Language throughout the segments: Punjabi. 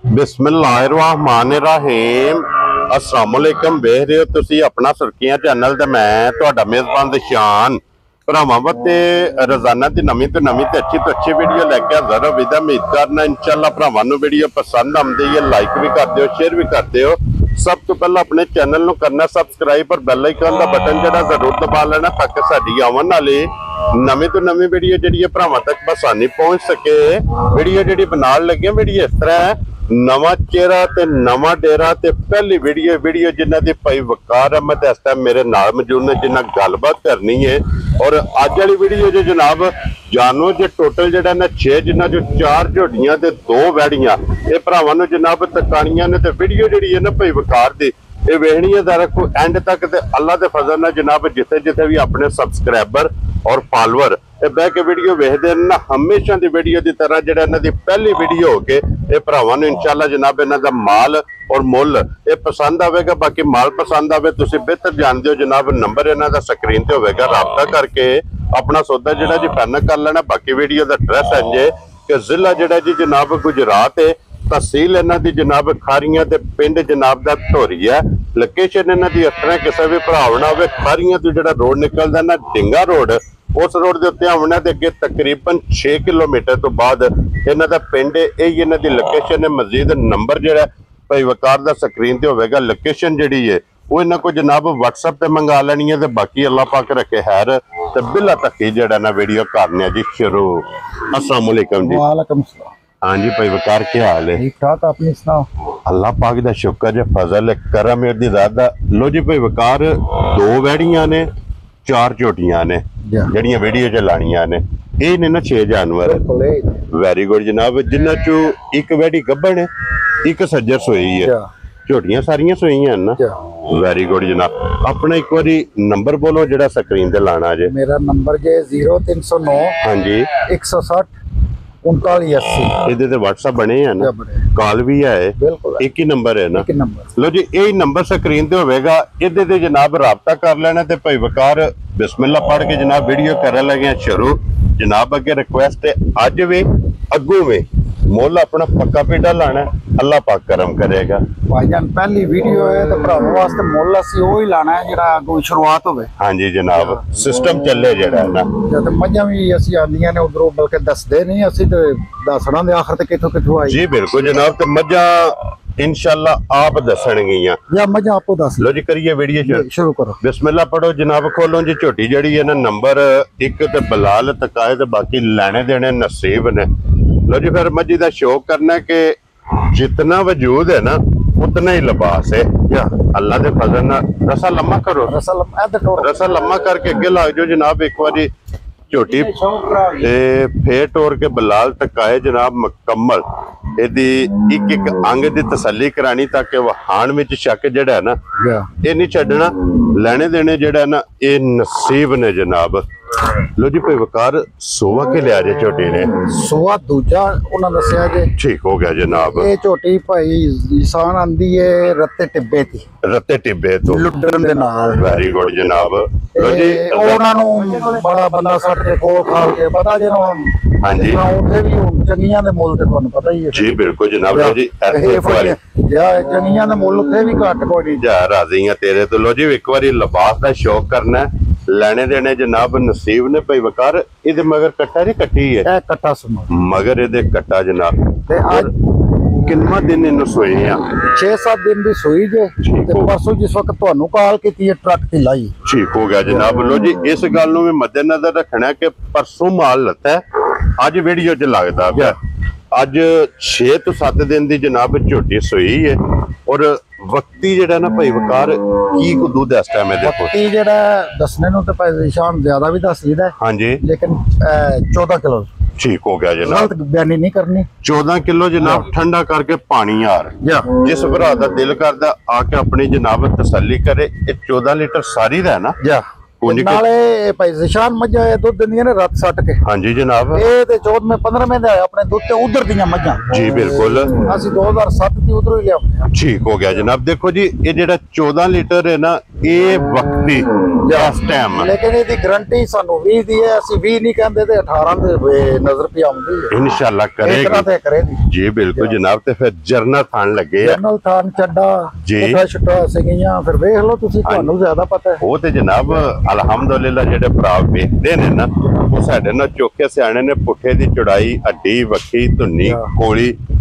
बिस्मिल्लाहिर्रहमानिर्रहीम अस्सलामुअलैकुम। वेख रहे हो तुसी अपना सुर्खियां चैनल ते मैं तुहाडा मेजबान दशान भरावां वास्ते रोजाना की नवीं तो अच्छी वीडियो लैके हाज़र हो। विदा उम्मीद करना इंशाअल्लाह भरावां नूं वीडियो पसंद आउंदी है, लाइक भी कर दिओ, शेयर भी कर दिओ। सब तो पहले अपने चैनल नूं करना सबसक्राइब और बैल आइकन का बटन जिहड़ा जरूर दबा लेना ताकि साडी आवन वाली नवीं तो नवीं वीडियो जिहड़ी है भरावां तक आसानी पहुंच सके। वीडियो जिहड़ी बनाउण लगे वीडियो इस तरह है, नवा चेहरा ते नवा डेरा ते पहली वीडियो जिन्हां दी भाई वकार अहमद इस टाइम मेरे नाल मौजूद ने जिन्हां गलबात करनी है। और अज वाली वीडियो जो जनाब जानो जो टोटल जिहड़ा ना 6 जिन्हां जो 4 झोटियां ते 2 वैड़ियां ये भरावां नूं जनाब तकाणियां ने ते वीडियो जिहड़ी है ना भाई वकार दी ये वेखनी है जरा को एंड तक ते अल्लाह दे फजल नाल जनाब जिथे जिथे भी अपने सबसक्राइबर और फॉलोअर बह के वीडियो वेखदे ना हमेशा दी वीडियो की तरह जिहड़ा इन्हां दी पहली वीडियो हो के ये भरावां नूं इंशाअल्लाह जनाब इन्हां दा माल और मुल ये पसंद आवेगा। बाकी माल पसंद आवे तुसीं बेहतर जानदे हो जनाब नंबर इन्हां दा स्क्रीन ते होवेगा, राबता करके अपना सौदा जिहड़ा जी फाइनल कर लेना। बाकी वीडियो दा एड्रैस है जे कि जिला जिहड़ा जी जनाब गुजरात है, तहसील इन्हां दी जनाब खारियां ते पिंड जनाब दा धोरी है। लोकेशन इन्हां दी इस तरह किसी भी भराव ना होवे, खारियां तो जिहड़ा रोड निकलदा ना डिंगा रोड उस रोड के उत्ते आउणा ते अगे तकरीबन 6 किलोमीटर तो बाद इन्हां दा पिंड है। यही इन्हां दी लोकेशन है। मजीद नंबर जिहड़ा भाई वकार दा स्क्रीन ते होवेगा। लोकेशन जिहड़ी है वो इन्हां को जनाब WhatsApp पे मंगा लेनी है। बाकी अल्लाह पाक रखे खैर ते बिला तक ही जिहड़ा ना वीडियो करने जी शुरू। अस्सलाम वालेकुम जी। वालेकुम सलाम। हाँ जी भाई वकार क्या हाल है? ठीक ठाक, अपनी सुनाओ? अल्लाह पाक दा शुक्र है, फजल है, करम है दी ज़्यादा। लो जी भाई वकार 2 वैड़ियां ने 4 झोटियां ने जड़ियां वीडियो च लानियां ने। ये ने ना 6 जानवर वेरी गुड जनाब, जिन्हां चो एक वैड़ी गब्बन है एक सज्जर सोई है, झोटियां सारियां सोईयां ना। वेरी गुड जनाब। अपना एक बारी नंबर बोलो जेड़ा स्क्रीन ते लाना जे। मेरा नंबर जे 0309 हाँ जी 160 3980। इहदे ते WhatsApp बने हैं ना, कॉल भी है, बिल्कुल एक ही नंबर है ना। एक ही नंबर। लो जी यही नंबर स्क्रीन ते होवेगा, इहदे ते जनाब राबता कर लेना ते भाई वकार बिस्मिल्लाह पढ़ के जनाब वीडियो कर लगे शुरू। जनाब अगे रिक्वेस्ट है अज वे अगू में मुल अपना पक्का पेड़ा लाना, अल्लाह पाक करम करेगा। भाईजान पहली वीडियो है तो भरावां वास्ते मुल असीं ओही लाना है जेड़ा अगों शुरुआत होवे। हाँ जी जनाब सिस्टम चले जेड़ा है ना। जद मझां भी असीं आंदियां ने उधरों बल्कि दसदे नहीं, असीं ते दसना दे आखिर ते किथों आई। जी बिल्कुल जनाब। ते मझां इंशाअल्लाह आप दसणगियां या मझां आपो दस। लो जी करिए वीडियो शुरू करो। बिस्मिल्लाह पढ़ो जनाब। खोलो जी झोटी जड़ी है ना नंबर 1 ते बलाल तकाए ते बाकी लेने देने नसीब ने। लो जी फिर मजी का शौक करना है कि जितना वजूद है ना उतना ही लिबास है। या अल्लाह के फजल ना रसा लम्मा करो, रसा लम्मा करके अगे ला जाओ जनाब। एक बारी झोटी फेर टोर के बलाल तकाए जनाब मुकम्मल एदी एक एक अंग दी तसल्ली करानी ताकि वहान में शक जड़ा है ना ये नहीं छड़ना। लेने देने जड़ा है ना ये नसीब ने जनाब। लो जी भाई वकार सोवा के लिया जे झोटी ने? सोवा दूजा उन्होंने दसिया जे। ठीक हो गया जनाब। ये झोटी भाई इंसान आंदी है रत्ते टिब्बे दी, रत्ते टिब्बे तो लुटन दे नाल। वेरी गुड जनाब। लो जी ਉਹਨਾਂ ਨੂੰ ਬੜਾ ਬੰਦਾ ਸੱਟ ਕੇ ਕੋਲ ਖਾਲ ਕੇ ਪਤਾ ਜੇ ਨਾ। हाँ जी ਉੱਥੇ ਵੀ ਚੰਗੀਆਂ ਦੇ ਮੁੱਲ ਤੇ ਤੁਹਾਨੂੰ ਪਤਾ ਹੀ ਹੈ। जी बिल्कुल जनाब। लो जी ਜਾਂ ਚੰਗੀਆਂ ਦੇ ਮੁੱਲ ਉੱਥੇ ਵੀ ਘੱਟ ਕੋਈ ਨਹੀਂ। जा राजी हैं तेरे तो। लो जी एक बारी लिबास का शौक करना है, लेने देने जनाब नसीब ने भाई वकार। इहदे मगर कट्टा नहीं कट्टी है, ਇਹ ਕੱਟਾ ਸਮਾ मगर इहदे कट्टा जनाब। ਤੇ ਅੱਜ कितना दिन इन्हू सोए हैं? 6-7 दिन ਦੀ ਸੂਈ ਜੇ ਤੇ ਪਰਸੋਂ ਜਿਸ ਵਕਤ ਤੁਹਾਨੂੰ ਕਾਲ ਕੀਤੀ ਹੈ ਟਰੱਕ ਤੇ ਲਾਈ। ठीक हो गया जनाब। लो जी इस गल नूं भी मद्देनजर रखना कि परसों माल लता है, अज वीडियो च लगदा पिया। अज 6 तो 7 दिन की जनाब झोटी सोई है। और वक्ती जेड़ा ना भाई वकार की को दूध इस टाइम है देखो। वक्ती जेड़ा दसने नूं ते भाई निशान ज्यादा भी दस लीदा है। हाँ जी लेकिन 14 किलो। ठीक हो गया जनाब। गलत बयानी नहीं करनी। 14 किलो जनाब ठंडा करके पानी यार। जिस भरा दा दिल करदा आके अपनी जनाब तसल्ली करे। 14 लीटर सारी दा है ना जा नाले भाई निशान मझा दुध दिंदियां ने रात सट के। हाँ जी जनाब। ये ते 14 में 15 में अपने दुध ते उधर दियां मझां। जी बिल्कुल। असि 2007 दी उधरों ही लिया। ठीक हो गया जनाब। देखो जी ये जेड़ा 14 लीटर है ना ये वक्ती ਇਸ ਟਾਈਮ। ਲੇਕਿਨ ਇਹਦੀ ਗਾਰੰਟੀ ਸਾਨੂੰ 20 ਦੀ ਹੈ, ਅਸੀਂ 20 ਨਹੀਂ ਕਹਿੰਦੇ ਤੇ 18 ਦੇ ਨਜ਼ਰ ਪਈ ਆਉਂਦੀ ਹੈ ਇਨਸ਼ਾਅੱਲਾ ਕਰੇਗੀ ਜੀ। ਬਿਲਕੁਲ ਜਨਾਬ। ਤੇ ਫਿਰ ਜਰਨਲ ਥਾਨ ਲੱਗੇ ਆ, ਜਰਨਲ ਥਾਨ ਚੱਡਾ ਜੀ ਛੁੱਟਾ ਸੀਗੀਆਂ, ਫਿਰ ਵੇਖ ਲਓ ਤੁਸੀਂ, ਤੁਹਾਨੂੰ ਜ਼ਿਆਦਾ ਪਤਾ ਹੈ। ਉਹ ਤੇ ਜਨਾਬ ਅਲਹਮਦੁਲਿਲਾ ਜਿਹੜੇ ਭਰਾ ਵੇਖਦੇ ਨੇ ਨਾ, ਉਹ ਸਾਡੇ ਨਾਲ ਚੋਕੇ ਸਿਆਣੇ ਨੇ। ਪੁੱਠੇ ਦੀ ਚੌੜਾਈ, ਅੱਡੀ, ਵੱਖੀ, ਧੁੰਨੀ, ਕੋਲੀ,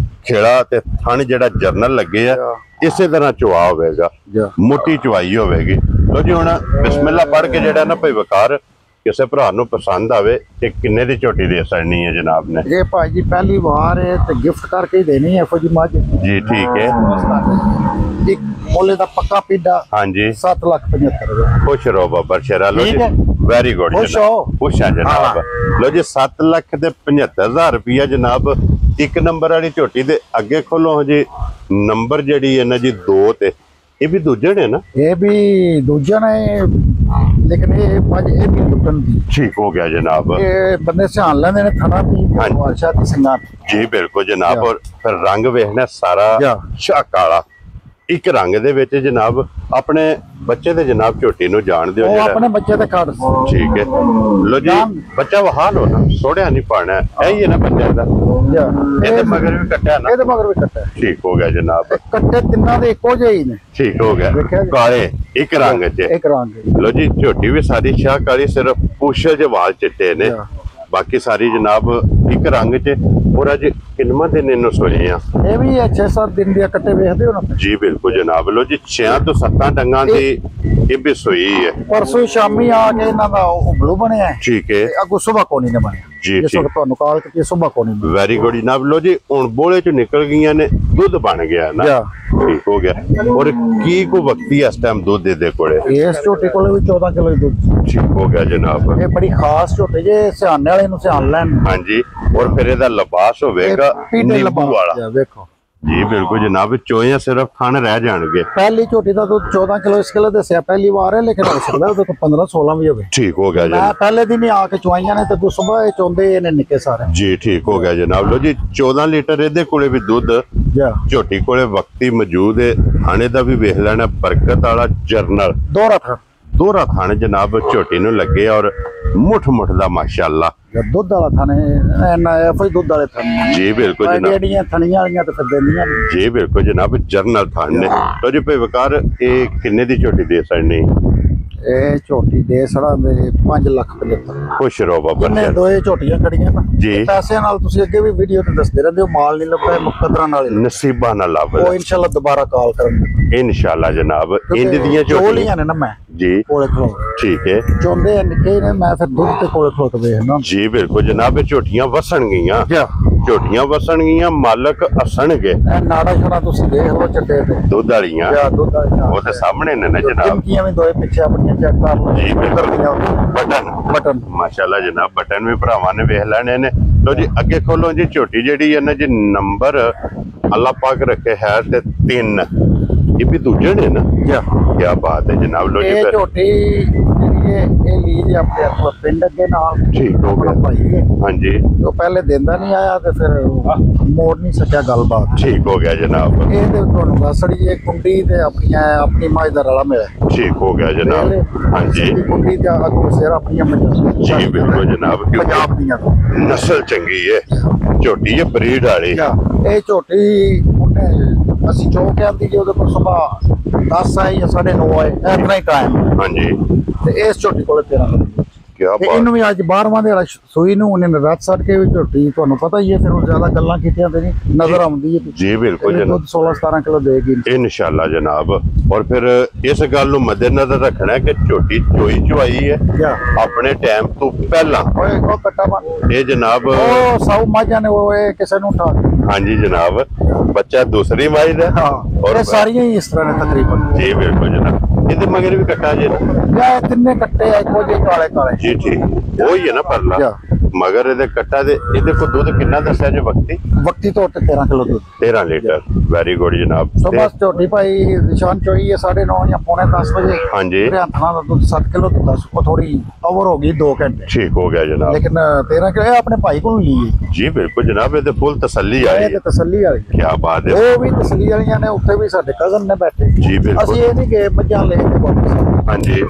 ਖੇੜਾ ਤੇ ਥਣ ਜਿਹੜਾ ਜਰਨਲ ਲੱਗੇ ਆ, ਇਸੇ ਤਰ੍ਹਾਂ ਚੁਆ ਹੋਵੇਗਾ, ਮੋਟੀ ਚੁਆਈ ਹੋਵੇਗੀ। ਲੋ ਜੀ ਹੁਣ ਬਿਸਮਿਲ੍ਲਾ ਪੜ੍ਹ ਕੇ ਜਿਹੜਾ ਨਾ ਭਾਈ ਵਕਾਰ ਕਿਸੇ ਭਰਾ ਨੂੰ ਪਸੰਦ ਆਵੇ ਕਿ ਕਿੰਨੇ ਦੀ ਝੋਟੀ ਦੇ ਸਕਣੀ ਹੈ ਜਨਾਬ ਨੇ। ਇਹ ਭਾਈ ਜੀ ਪਹਿਲੀ ਵਾਰ ਹੈ ਤੇ ਗਿਫਟ ਕਰਕੇ ਹੀ ਦੇਣੀ ਹੈ ਇਹੋ ਜੀ ਮੱਝ ਜੀ। ਠੀਕ ਹੈ। ਇੱਕ ਮੋਲੇ ਦਾ ਪੱਕਾ ਪੀਡਾ। ਹਾਂਜੀ। 7,75,000। ਖੁਸ਼ ਰਹੋ ਬਾਬਰ ਸ਼ੇਰਾ। ਲੋ ਜੀ ਵੈਰੀ ਗੁੱਡ ਖੁਸ਼ ਆ ਜਨਾਬ। ਲੋ ਜੀ 7,75,000 ਰੁਪਇਆ ਜਨਾਬ। ਇੱਕ ਨੰਬਰ ਵਾਲੀ ਝੋਟੀ ਦੇ ਅੱਗੇ ਖੋਲੋ ਜੀ। ਨੰਬਰ ਜਿਹੜੀ ਹੈ ਨਾ ਜੀ 2 ਤੇ, ਇਹ ਵੀ ਦੂਜੇ ਨੇ ਨਾ? ਇਹ ਵੀ ਦੂਜਾ ਨੇ, ਲੇਕਿਨ ਇਹ ਮੱਝ ਇਹ ਵੀ ਟੁੱਟਣ ਦੀ। ਠੀਕ ਹੋ ਗਿਆ ਜਨਾਬ। ਇਹ ਬੰਦੇ ਸਿਆਣ ਲੈਂਦੇ ਨੇ ਥਣਾ ਦੀ ਬਾਦਸ਼ਾਹ ਦੀ ਸਿੰਘਾਂ ਜੀ। ਬਿਲਕੁਲ ਜਨਾਬ। ਔਰ ਫਿਰ ਰੰਗ ਵੇਖਣਾ ਸਾਰਾ ਸ਼ਾ ਕਾਲਾ, ਇੱਕ ਰੰਗ ਦੇ ਵਿੱਚ ਜਨਾਬ। ਆਪਣੇ ਬੱਚੇ ਦੇ ਜਨਾਬ ਝੋਟੀ ਨੂੰ ਜਾਣਦੇ ਹੋ? ਆਪਣੇ ਬੱਚੇ ਦੇ ਕਾਰਡ। ਠੀਕ ਹੈ। ਲੋ ਜੀ ਬੱਚਾ ਵਹਾ ਲੋ ਨਾ, ਸੋੜਿਆ ਨਹੀਂ ਪਾਣਾ, ਇਹੀ ਹੈ ਨਾ ਬੱਚਾ ਦਾ। ਇਹਦੇ ਮਗਰ ਵੀ ਕੱਟਿਆ ਨਾ? ਇਹਦੇ ਮਗਰ ਵੀ ਕੱਟਿਆ। ਠੀਕ ਹੋ ਗਿਆ ਜਨਾਬ। ਕੱਟੇ ਤਿੰਨਾਂ ਦੇ ਇੱਕੋ ਜਿਹੇ ਹੀ ਨੇ। ਠੀਕ ਹੋ ਗਿਆ। ਕਾਲੇ ਇੱਕ ਰੰਗ ਚ। ਇੱਕ ਰੰਗ। ਲੋ ਜੀ ਝੋਟੀ ਵੀ ਸਾਰੀ ਸ਼ਾਹ ਕਾਲੀ, ਸਿਰਫ ਪੁੱਛ ਦੇ ਵਾਲ ਚਿੱਟੇ ਨੇ, ਬਾਕੀ ਸਾਰੀ ਜਨਾਬ ਇੱਕ ਰੰਗ ਚ। ਔਰ ਅੱਜ ਕਿੰਨਵਾਂ ਦਿਨ ਇਹਨੂੰ ਸੋਏ ਆ? ਇਹ ਵੀ 6-7 ਦਿਨ ਦੀ ਕੱਟੇ ਵੇਖਦੇ ਹੋ ਨਾ ਜੀ। ਬਿਲਕੁਲ ਜਨਾਬ। ਲੋ ਜੀ 6 ਤੋਂ 7 ਡੰਗਾਂ ਦੀ ਇਹ ਵੀ ਸੋਈ ਹੈ। ਪਰਸੋਂ ਸ਼ਾਮੀ ਆ ਕੇ ਇਹਨਾਂ ਦਾ ਉਬਲੂ ਬਣਿਆ। ਠੀਕ ਹੈ। ਅੱਗੋਂ ਸੁਬਾ ਕੋਣੀ ਨੇ ਬਣਿਆ ਜੀ। ਜਿਸ ਵਕਤ ਤੁਹਾਨੂੰ ਕਾਲ ਕੀਤੀ ਸੁਬਾ ਕੋਣੀ। ਵੈਰੀ ਗੁੱਡ ਜਨਾਬ। ਲੋ ਜੀ ਹੁਣ ਬੋਲੇ ਚ ਨਿਕਲ ਗਈਆਂ ਨੇ, ਦੁੱਧ ਬਣ ਗਿਆ ਨਾ। ਠੀਕ ਹੋ ਗਿਆ। ਔਰ ਕੀ ਕੋ ਵਕਤੀ ਇਸ ਟਾਈਮ ਦੁੱਧ ਦੇ ਕੋਲੇ? ਇਸ ਝੋਟੀ ਕੋਲੇ ਵੀ 14 ਕਿਲੋ ਦੁੱਧ। ਠੀਕ ਹੋ ਗਿਆ ਜਨਾਬ। ਇਹ ਬੜੀ ਖਾਸ ਝੋਟੀ ਜੇ ਸਿਆਣੇ ਵਾਲੇ ਨੂੰ ਸਿਆਣ ਲੈਣ। ਹਾਂਜੀ। ਔਰ ਫਿਰ ਇਹਦਾ ਲਿਬਾਸ ਹੋਵੇਗਾ ਨੀਂਬੂ ਵਾਲਾ। ਵੇਖੋ ਜੀ। ਬਿਲਕੁਲ ਜਨਾਬ। ਚੋਈਆਂ ਸਿਰਫ ਥਣ ਰਹਿ ਜਾਣਗੇ। ਪਹਿਲੀ ਝੋਟੀ ਦਾ ਦੁੱਧ 14 ਕਿਲੋ ਇਸ ਕਿਲੋ ਦੱਸਿਆ ਪਹਿਲੀ ਵਾਰ ਹੈ, ਲੇਕਿਨ ਹੋ ਸਕਦਾ ਉਹਦੇ ਤੋਂ 15-16 ਵੀ ਹੋਵੇ। ਠੀਕ ਹੋ ਗਿਆ ਜੀ। ਮੈਂ ਪਹਿਲੇ ਦਿਨ ਹੀ ਆ ਕੇ ਚੁਆਈਆਂ ਨੇ ਤੇ ਸੁਬਾ ਇਹ ਚੋਂਦੇ ਇਹਨੇ ਨਿੱਕੇ ਸਾਰੇ। ਜੀ। ਠੀਕ ਹੋ ਗਿਆ ਜਨਾਬ। ਲੋ ਜੀ 14 ਲੀਟਰ ਇਹਦੇ ਕੋਲੇ ਵੀ ਦੁੱਧ ਝੋਟੀ ਕੋਲੇ ਵਕਤੀ ਮੌਜੂਦ ਹੈ। ਥਾਣੇ ਦਾ ਵੀ ਵੇਖ ਲੈਣਾ, ਬਰਕਤ ਵਾਲਾ ਜਰਨਲ ਦੋਹਰਾ ਥਾਣੇ ਜਨਾਬ ਝੋਟੀ ਨੂੰ ਲੱਗੇ। ਔਰ ਮੁੱਠ ਦਾ ਮਾਸ਼ਾਅੱਲਾ ਦੁੱਧ ਵਾਲਾ ਥਾਣੇ ਕੋਈ ਦੁੱਧ ਵਾਲੇ ਥਾਣੇ। ਜੀ। ਬਿਲਕੁਲ ਜਨਾਬ। ਜਿਹੜੀਆਂ ਥਣੀਆਂ ਵਾਲੀਆਂ ਤੇ ਫਿਰ ਦਿੰਦੀਆਂ ਨੇ। ਜੀ। ਬਿਲਕੁਲ ਜਨਾਬ। ਜਰਨਲ ਥਾਣ ਨੇ। ਲੋ ਜੀ ਭਾਈ ਵਕਾਰ ਇਹ ਕਿੰਨੇ ਦੀ ਝੋਟੀ ਦੇ ਸਕਣੀ? ਇਹ ਝੋਟੀ ਦੇ ਸੜਾ ਦੇ 5,75,000। ਖੁਸ਼ ਰਹੋ ਬਾਬਾ। ਨੇ ਦੋਏ ਝੋਟੀਆਂ ਖੜੀਆਂ ਨਾ ਜੀ। ਪੈਸੇ ਨਾਲ ਤੁਸੀਂ ਅੱਗੇ ਵੀ ਵੀਡੀਓ ਤੇ ਦੱਸਦੇ ਰਹਿੰਦੇ ਹੋ, ਮਾਲ ਨਹੀਂ ਲੱਭਦਾ ਮੁਕੱਦਰਾਂ ਨਾਲ ਨਸੀਬਾਂ ਨਾਲ ਲੱਭ। ਉਹ ਇਨਸ਼ਾਅੱਲਾ ਦੁਬਾਰਾ ਕਾਲ ਕਰਾਂਗੇ ਇਨਸ਼ਾਅੱਲਾ ਜਨਾਬ। ਇੰਜ ਦੀਆਂ ਝੋਟੀਆਂ ਨੇ ਨਾ ਮੈਂ ਜੀ ਕੋਲੇ ਖਲੋ। ਠੀਕ ਹੈ। ਚੋਂਦੇ ਨਿੱਕੇ ਨੇ, ਮੈਂ ਫਿਰ ਦੁੱਧ ਤੇ ਕੋਲੇ ਖਲੋ ਕੇ ਵੇਖਣਾ। ਜੀ। ਬਿਲਕੁਲ ਜਨਾਬ। ਇਹ ਝੋਟੀਆਂ ਵਸਣ ਗਈਆਂ, ਝੋਟੀਆਂ ਵਸਣ ਗਈਆਂ, ਮਾਲਕ ਹੱਸਣਗੇ। ਇਹ ਨਾੜਾ ਛੜਾ ਤੁਸੀਂ ਦੇਖ ਲਓ ਚੱਡੇ ਤੇ ਦੁੱਧ ਵਾਲੀਆਂ। ਉਹ ਤੇ ਸਾਹਮਣੇ ਨੇ ਨਾ ਜਨਾਬ। ਚਿਮਕੀਆਂ ਵੀ ਦੋਏ ਪਿੱਛੇ ਆਪਣੀਆਂ ਚੈੱਕ ਕਰ ਲਓ ਜੀ। ਬਟਨ ਮਾਸ਼ਾਅੱਲਾ ਜਨਾਬ। ਬਟਨ ਵੀ ਭਰਾਵਾਂ ਨੇ ਵੇਖ ਲੈਣੇ ਨੇ। ਲੋ ਜੀ ਅੱਗੇ ਖੋਲੋ ਜੀ। ਝੋਟੀ ਜਿਹੜੀ ਹੈ ਨਾ ਜੀ, ਨੰਬਰ ਅੱਲਾਹ ਪਾਕ ਰੱਖੇ ਹੈ ਤੇ 3। ਇਹ ਵੀ ਦੂਜੇ ਨੇ ਨਾ? ਕੀ ਬਾਤ ਹੈ ਜਨਾਬ। ਲੋ ਜੀ ਇਹ ਝੋਟੀ ਇਹ ਲੀਜ ਆਪਣੇ ਆਪ ਪਿੰਡ ਅੱਗੇ ਨਾਲ। ਠੀਕ ਹੋ ਗਿਆ ਭਾਈ। ਹਾਂਜੀ। ਉਹ ਪਹਿਲੇ ਦਿੰਦਾ ਨਹੀਂ ਆਇਆ ਤੇ ਫਿਰ ਮੋੜ ਨਹੀਂ ਸਕਿਆ ਗੱਲਬਾਤ। ਠੀਕ ਹੋ ਗਿਆ ਜਨਾਬ। ਇਹ ਤੇ ਤੁਹਾਨੂੰ ਦੱਸੜੀ ਇਹ ਕੁੰਡੀ ਤੇ ਆਪਣੀ ਮਾਝ ਦਾ ਰਲਾ ਮਿਲਿਆ। ਠੀਕ ਹੋ ਗਿਆ ਜਨਾਬ। ਹਾਂਜੀ। ਕੁੰਡੀ ਤੇ ਅੱਗੋਂ ਸਿਰ ਆਪਣੀਆਂ ਮੱਝਾਂ। ਜੀ। ਬਿਲਕੁਲ ਜਨਾਬ। ਪੰਜਾਬ ਦੀਆਂ ਨਸਲ ਚੰਗੀ ਹੈ ਝੋਟੀ, ਹੈ ਬਰੀਡ ਵਾਲੀ। ਇਹ ਝੋਟੀ ਅਸੀਂ ਜੋ ਕਹਿੰਦੀ ਜੀ ਉਹਦੇ ਕੋਲ ਸੁਬਾਹ 10 ਆਏ ਜਾਂ 9:30 ਆਏ, ਇਤਨਾ ਹੀ ਟਾਈਮ। ਹਾਂਜੀ। ਤੇ ਇਸ ਝੋਟੀ ਕੋਲ 13 ਇਹਨੂੰ ਵੀ ਅੱਜ 12ਵਾਂ ਦੇ ਸੂਈ ਨੂੰ ਉਹਨੇ ਰਾਤ ਸੱਟ ਕੇ ਵੀ ਝੋਟੀ, ਤੁਹਾਨੂੰ ਪਤਾ ਹੀ ਹੈ ਫਿਰ ਉਹ ਜ਼ਿਆਦਾ ਗੱਲਾਂ ਕੀਤੀਆਂ ਤੇ ਨਹੀਂ ਨਜ਼ਰ ਆਉਂਦੀ ਹੈ। ਜੀ। ਬਿਲਕੁਲ ਜਨਾਬ। 16-17 ਕਿਲੋ ਦੇਗੀ ਇਨਸ਼ਾਅੱਲਾ ਜਨਾਬ। ਔਰ ਫਿਰ ਇਸ ਗੱਲ ਨੂੰ ਮੱਦੇਨਜ਼ਰ ਰੱਖਣਾ ਕਿ ਝੋਟੀ ਚੋਈ ਚੁਆਈ ਹੈ ਆਪਣੇ ਟਾਈਮ ਤੋਂ ਪਹਿਲਾਂ। ਉਹ ਕੱਟਾ ਬਣ ਇਹ ਜਨਾਬ ਉਹ ਸੌ ਮਾਝਾਂ ਨੇ ਉਹ ਕਿਸੇ ਨੂੰ ਉਠਾ। ਹਾਂਜੀ ਜਨਾਬ। ਬੱਚਾ ਦੂਸਰੀ ਮਾਝ ਦਾ। ਔਰ ਸਾਰੀਆਂ ਹੀ ਇਸ ਤਰ੍ਹਾਂ ਨੇ ਤਕਰੀਬਨ। ਜੀ। ਬਿਲਕੁਲ ਜਨਾਬ। ਇਹਦੇ ਮਗਰ ਵੀ ਕੱਟਾ ਜੇ ਨਾ ਤਿੰਨੇ ਕੱਟੇ ਆ ਇੱਕੋ ਜਿਹੇ ਕਾਲੇ ਕਾਲੇ। ਜੀ। ਠੀਕ ਉਹੀ ਹੈ ਨਾ ਪਰਲਾ। ਮਗਰ ਇਹਦੇ ਕੱਟਾ ਦੇ ਇਹਦੇ ਕੋ ਦੁੱਧ ਕਿੰਨਾ ਦੱਸਿਆ ਜੇ ਵਕਤੀ ਤੌਰ ਤੇ 13 ਕਿਲੋ ਦੁੱਧ 13 ਲੀਟਰ ਵੈਰੀ ਗੁੱਡ ਜਨਾਬ ਸਵੇਰ ਝੋਟੀ ਭਾਈ ਨਿਸ਼ਾਨ ਚੋਈ ਹੈ 9:30 ਜਾਂ ਪੌਣੇ 10 ਵਜੇ ਹਾਂਜੀ ਹੱਥਾਂ ਦਾ ਦੁੱਧ 7 ਕਿਲੋ ਦਿੱਤਾ ਉਹ ਥੋੜੀ ਓਵਰ ਹੋ ਗਈ 2 ਘੰਟੇ ਠੀਕ ਹੋ ਗਿਆ ਜਨਾਬ ਲੇਕਿਨ 13 ਕਿਲੋ ਆਪਣੇ ਭਾਈ ਕੋਲ ਲਈ ਹੈ ਜੀ ਬਿਲਕੁਲ ਜਨਾਬ ਇਹਦੇ ਫੁੱਲ ਤਸੱਲੀ ਆਈ ਇਹ ਤੇ ਤਸੱਲੀ ਵਾਲੀ ਕੀ ਬਾਤ ਹੈ ਉਹ ਵੀ ਤਸੱਲੀ ਵਾਲੀਆਂ ਨੇ ਉੱਥੇ ਵੀ ਸਾਡੇ ਕਜ਼ਨ ਨੇ ਬੈਠੇ ਜੀ ਬਿਲਕੁਲ ਅਸੀਂ ਇਹ ਨਹੀਂ ਗਏ ਮੱਝਾਂ ਲੈ ਕੇ ਵਾਪਸ ਹਾਂਜੀ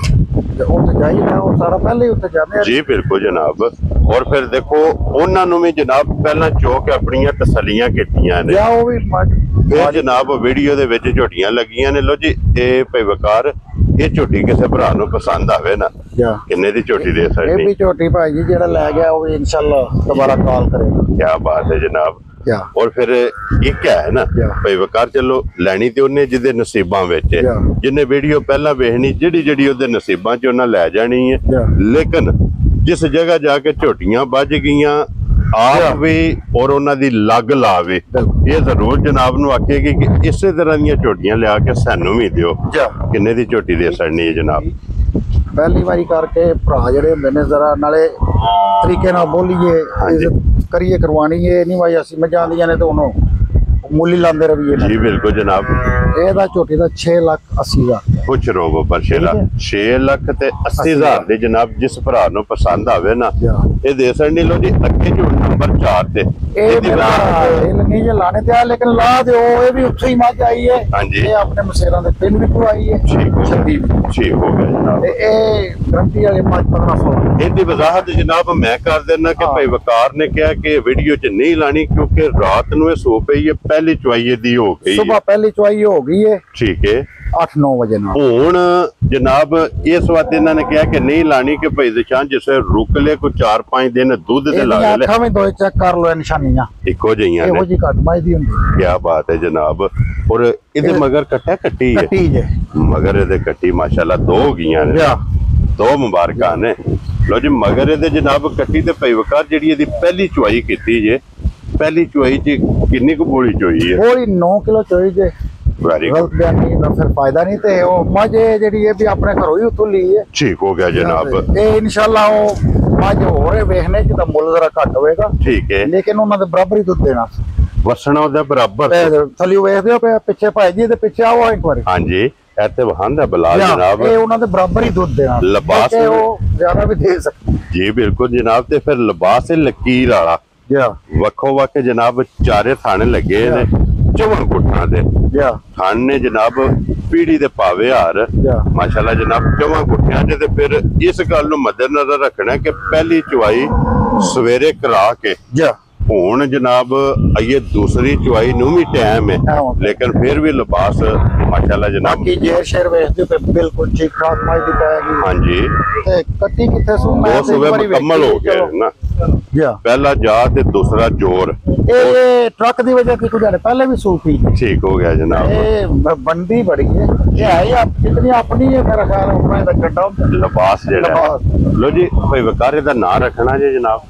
ਉੱਥੇ ਜਾਈਦਾ ਉਹ ਸਾਰਾ ਪਹਿਲੇ ਹੀ ਉੱਥੇ ਜਾਂਦੇ ਜੀ ਬਿਲਕੁਲ ਜਨਾਬ ਔਰ ਫਿਰ ਦੇਖੋ ਉਹਨਾਂ ਨੂੰ ਵੀ ਜਨਾਬ ਪਹਿਲਾਂ ਚੋਕ ਆਪਣੀਆਂ ਤਸੱਲੀਆਂ ਕੀਤੀਆਂ ਨੇ ਜਾਂ ਉਹ ਵੀ ਫਿਰ ਜਨਾਬ ਵੀਡੀਓ ਦੇ ਵਿੱਚ ਝੋਟੀਆਂ ਲੱਗੀਆਂ ਨੇ ਲੋ ਜੀ ਇਹ ਭਾਈ ਵਕਾਰ ਇਹ ਝੋਟੀ ਕਿਸੇ ਭਰਾ ਨੂੰ ਪਸੰਦ ਆਵੇ ਨਾ ਕਿੰਨੇ ਦੀ ਝੋਟੀ ਦੇ ਸਕਦੇ ਇਹ ਵੀ ਝੋਟੀ ਭਾਈ ਜੀ ਜਿਹੜਾ ਲੈ ਗਿਆ ਉਹ ਇਨਸ਼ਾਅੱਲਾ ਦੁਬਾਰਾ ਕਾਲ ਕਰੇਗਾ ਕੀ ਬਾਤ ਹੈ ਜਨਾਬ और फिर एक क्या है ना भाई वकार चलो लैनी ते उन्हें जिदे नसीबां विच है जिन्हें वीडियो पहला वेखनी जेड़ी जेड़ी ओदे नसीबां च उन्हें लै जानी है लेकिन जिस जगह जाके झोटियां बज गईयां आप भी और उन्हां दी लग लावे ये जरूर जनाब नूं आखेगी कि इसे तरह दी झोटियां लिया के सानू भी दिओ किन्ने दी झोटी दे सकनी है जनाब पहली बारी करके भरा जेडे हुंदे ने जरा नाले तरीके नाल बोलीए इज्जत करिए करवानी है नहीं भाई असि मझां आंदियां ने तो उन्हों मुल ही लांदे रहिए जी बिल्कुल जनाब ਇਹਦਾ ਝੋਟੀ ਦਾ 6,80,000 कुछ रोगो पर 6,80,000 ਦੇ ਜਨਾਬ ਜਿਸ ਭਰਾ ਨੂੰ ਪਸੰਦ ਆਵੇ ਨਾ ਇਹ ਦੇ ਸਕਣੀ ਲੋ ਜੀ ਅੱਗੇ ਝੋਟ ਨੰਬਰ 4 ਤੇ ਇਹ ਮੇਰਾ ਦਿਲ ਨਹੀਂ ਜੇ ਲਾਣੇ ਤੇ ਆ ਲੇਕਿਨ ਲਾ ਦਿਓ ਇਹ ਵੀ ਉੱਥੇ ਹੀ ਮੱਝ ਆਈ ਹੈ ਇਹ ਆਪਣੇ ਮਸੇਰਾਂ ਦੇ ਪਿੰਡ ਵੀ ਆਈ ਹੈ ਠੀਕ ਹੋ ਗਿਆ ਜਨਾਬ ਤੇ ਇਹ ਗਰੰਟੀ ਵਾਲੇ 1500 ਇਹਦੀ ਵਜ਼ਾਹਤ ਜਨਾਬ ਮੈਂ ਕਰ ਦੇਣਾ ਕਿ ਭਾਈ ਵਕਾਰ ਨੇ ਕਿਹਾ ਕਿ ਵੀਡੀਓ 'ਚ ਨਹੀਂ ਲਾਣੀ ਕਿਉਂਕਿ ਰਾਤ ਨੂੰ ਇਹ ਸੋ ਪਈ ਹੈ ਪਹਿਲੀ ਚੁਆਈ ਦੀ ਹੋ ਗਈ ਸਵੇਰ ਪਹਿਲੀ ਚੁਆਈ ਹੋ ਗਈ ਹੈ ਠੀਕ ਹੈ 8-9 ਵਜੇ ਨਾਲ ਹੁਣ ਜਨਾਬ ਇਸ ਵਾਰ ਇਹਨਾਂ ਨੇ ਕਿਹਾ ਕਿ ਨਹੀਂ ਲਾਣੀ ਕਿ ਭਾਈ ਨਿਸ਼ਾਨ ਜਿਸੇ ਰੁਕ ਲੈ ਕੋ 4-5 ਦਿਨ ਦੁੱਧ ਤੇ ਲਾ ਲੈ ਅੱਖਾਂ ਵਿੱਚ ਦੋਏ ਚੈੱਕ ਕਰ ਲੋ ਨਿਸ਼ਾਨੀਆਂ ਇੱਕੋ ਜਿਹੀਆਂ ਨੇ ਇਹੋ ਜੀ ਕਦਮਾਈ ਦੀ ਹੁੰਦੀ ਕੀ ਬਾਤ ਹੈ ਜਨਾਬ ਔਰ ਇਹਦੇ ਮਗਰ ਕੱਟੀ ਹੈ ਜੇ ਮਗਰ ਇਹਦੇ ਕੱਟੀ ਮਾਸ਼ਾਅੱਲਾ 2 ਹੋ ਗਈਆਂ ਨੇ 2 ਮੁਬਾਰਕਾਂ ਨੇ ਲੋ ਜੀ ਮਗਰ ਇਹਦੇ ਜਨਾਬ ਕੱਟੀ ਤੇ ਭਾਈ ਵਕਾਰ ਜਿਹੜੀ ਇਹਦੀ ਪਹਿਲੀ ਚੁਆਈ ਕੀਤੀ ਜੇ ਪਹਿਲੀ ਚੁਆਈ ਚ ਕਿੰਨੀ ਕੁ ਬੋਲੀ ਚੋਈ ਹੈ ਬੋਲੀ 9 ਕਿਲੋ ਚੋਈ ਜੇ ਗਲਤ ਬਿਆਨੀ ਦਾ ਫਿਰ ਫਾਇਦਾ ਨਹੀਂ ਤੇ ਉਹ ਮੱਝ ਜਿਹੜੀ ਇਹ ਵੀ ਆਪਣੇ ਘਰੋਂ ਹੀ ਉਤੋਂ ਲਈ ਹੈ ਠੀਕ ਹੋ ਗਿਆ ਜਨਾਬ ਇਹ ਇਨਸ਼ਾਅੱਲਾ ਉਹ ਮੱਝ ਹੋਰ ਵੇਖਣੇ ਚ ਤਾਂ ਮੁੱਲ ਜ਼ਰਾ ਘੱਟ ਹੋਵੇਗਾ ਠੀਕ ਹੈ ਲੇਕਿਨ ਉਹਨਾਂ ਦੇ ਬਰਾਬਰ ਹੀ ਦੁੱਧ ਦੇਣਾ ਵਸਣਾ ਉਹਦਾ ਬਰਾਬਰ ਥੱਲੇ ਵੇਖਦੇ ਹੋ ਪਿੱਛੇ ਭਾਈ ਜੀ ਦੇ ਪਿੱਛੇ ਆਓ ਇੱਕ ਵਾਰੀ ਹਾਂਜੀ ਇੱਥੇ ਵਹਾਂਦਾ ਬਲਾਲ ਜਨਾਬ ਇਹ ਉਹਨਾਂ ਦੇ ਬਰਾਬਰ ਹੀ ਦੁੱਧ ਦੇਣਾ ਲਿਬਾਸ ਉਹ ਜ਼ਿਆਦਾ ਵੀ ਦੇ ਸਕਦੇ ਜੀ ਬਿਲਕੁਲ ਜਨਾਬ ਤੇ ਫਿਰ ਲਿਬਾਸ ਲਕੀਰ ਵਾਲਾ ਵੱਖੋ ਵੱਖ ਜਨਾਬ ਚਾਰੇ ਥਾਣੇ ਲੱਗੇ ਨੇ ਚਵਣ ਗੁੱਠਾਂ ਦੇ ਥਾਣ ਨੇ ਜਨਾਬ ਪੀੜੀ ਦੇ ਪਾਵੇ ਹਾਰ ਮਾਸ਼ਾਅੱਲਾ ਜਨਾਬ ਚਵਾਂ ਗੁੱਠਿਆਂ ਦੇ ਤੇ ਫਿਰ ਇਸ ਗੱਲ ਨੂੰ ਮੱਦੇਨਜ਼ਰ ਰੱਖਣਾ ਕਿ ਪਹਿਲੀ ਚੁਆਈ ਸਵੇਰੇ ਕਰਾ ਕੇ ਹੁਣ ਜਨਾਬ ਇਹ ਦੂਸਰੀ ਚੁਆਈ ਨੂੰ ਵੀ ਟਾਈਮ ਹੈ ਲੇਕਿਨ ਫਿਰ ਵੀ ਲਿਬਾਸ ਮਾਸ਼ਾਅੱਲਾ ਜਨਾਬ ਕੀ ਜੇਰ ਸ਼ੇਰ ਵੇਖਦੇ ਤੇ ਬਿਲਕੁਲ ਠੀਕ ਠਾਕ ਮਾਈ ਦੀ ਪਾਏਗੀ ਹਾਂਜੀ ਤੇ ਕੱਟੀ ਕਿੱਥੇ ਸੂ ਮੈਂ ਮੁਕੰਮਲ ਹੋ ਗਿਆ ਨਾ ਪਹਿਲਾ ਜਾ ਤੇ ਦੂਸਰਾ ਜੋਰ ਇਹ ਟਰੱਕ ਦੀ ਵਜ੍ਹਾ ਤੇ ਕੁਝ ਪਹਿਲੇ ਵੀ ਸੂਪੀ ਠੀਕ ਹੋ ਗਿਆ ਜਨਾਬ ਇਹ ਬੰਦੀ ਬੜੀ ਹੈ ਇਹ ਹੈ ਜਿਤਨੀ ਆਪਣੀ ਹੈ ਮੇਰਾ ਖਿਆਲ ਉਪਰਾਂ ਦਾ ਗੱਡਾ ਲਿਬਾਸ ਜਿਹੜਾ ਲੋ ਜੀ ਭਾਈ ਵਕਾਰੇ ਦਾ ਨਾਂ ਰੱਖਣਾ ਜੀ ਜਨਾਬ